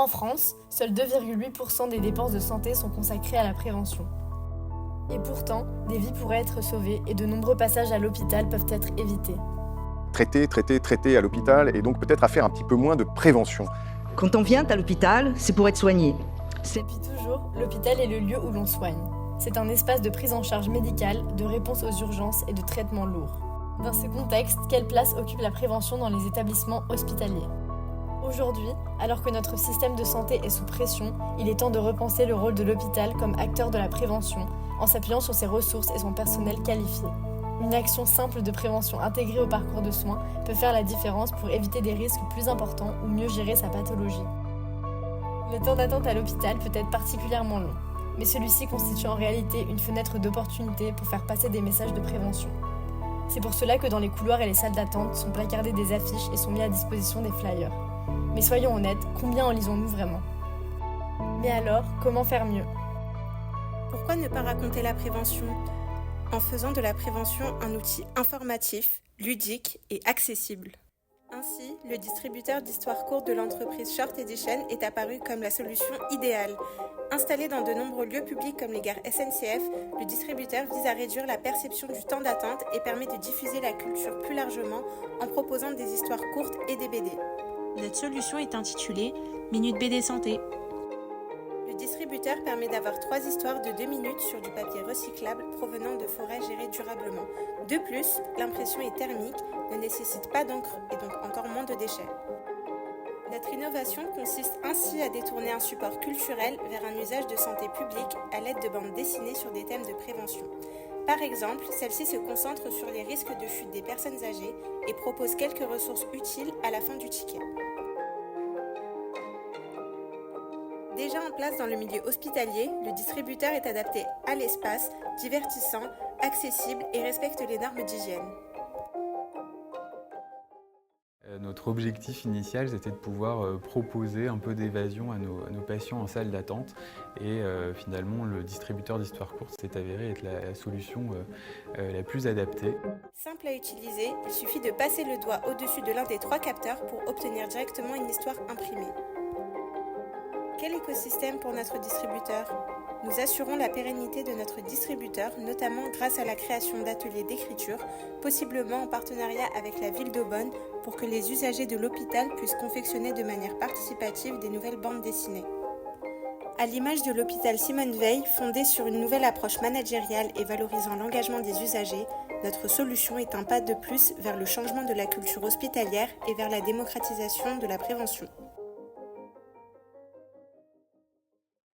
En France, seuls 2,8% des dépenses de santé sont consacrées à la prévention. Et pourtant, des vies pourraient être sauvées et de nombreux passages à l'hôpital peuvent être évités. Traiter à l'hôpital et donc peut-être à faire un petit peu moins de prévention. Quand on vient à l'hôpital, c'est pour être soigné. Depuis toujours, l'hôpital est le lieu où l'on soigne. C'est un espace de prise en charge médicale, de réponse aux urgences et de traitements lourds. Dans ce contexte, quelle place occupe la prévention dans les établissements hospitaliers ? Aujourd'hui, alors que notre système de santé est sous pression, il est temps de repenser le rôle de l'hôpital comme acteur de la prévention, en s'appuyant sur ses ressources et son personnel qualifié. Une action simple de prévention intégrée au parcours de soins peut faire la différence pour éviter des risques plus importants ou mieux gérer sa pathologie. Le temps d'attente à l'hôpital peut être particulièrement long, mais celui-ci constitue en réalité une fenêtre d'opportunité pour faire passer des messages de prévention. C'est pour cela que dans les couloirs et les salles d'attente sont placardées des affiches et sont mis à disposition des flyers. Mais soyons honnêtes, combien en lisons-nous vraiment ? Mais alors, comment faire mieux ? Pourquoi ne pas raconter la prévention en faisant de la prévention un outil informatif, ludique et accessible ? Ainsi, le distributeur d'histoires courtes de l'entreprise Short Edition est apparu comme la solution idéale. Installé dans de nombreux lieux publics comme les gares SNCF, le distributeur vise à réduire la perception du temps d'attente et permet de diffuser la culture plus largement en proposant des histoires courtes et des BD. Cette solution est intitulée Minute BD Santé. Le distributeur permet d'avoir 3 histoires de 2 minutes sur du papier recyclable provenant de forêts gérées durablement. De plus, l'impression est thermique, ne nécessite pas d'encre et donc encore moins de déchets. Notre innovation consiste ainsi à détourner un support culturel vers un usage de santé publique à l'aide de bandes dessinées sur des thèmes de prévention. Par exemple, celle-ci se concentre sur les risques de fuite des personnes âgées et propose quelques ressources utiles à la fin du ticket. Déjà en place dans le milieu hospitalier, le distributeur est adapté à l'espace, divertissant, accessible et respecte les normes d'hygiène. Notre objectif initial, c'était de pouvoir proposer un peu d'évasion à nos patients en salle d'attente. Et finalement, le distributeur d'histoires courtes s'est avéré être la solution la plus adaptée. Simple à utiliser, il suffit de passer le doigt au-dessus de l'un des 3 capteurs pour obtenir directement une histoire imprimée. Quel écosystème pour notre distributeur ? Nous assurons la pérennité de notre distributeur, notamment grâce à la création d'ateliers d'écriture, possiblement en partenariat avec la ville d'Aubonne, pour que les usagers de l'hôpital puissent confectionner de manière participative des nouvelles bandes dessinées. À l'image de l'hôpital Simone Veil, fondé sur une nouvelle approche managériale et valorisant l'engagement des usagers, notre solution est un pas de plus vers le changement de la culture hospitalière et vers la démocratisation de la prévention.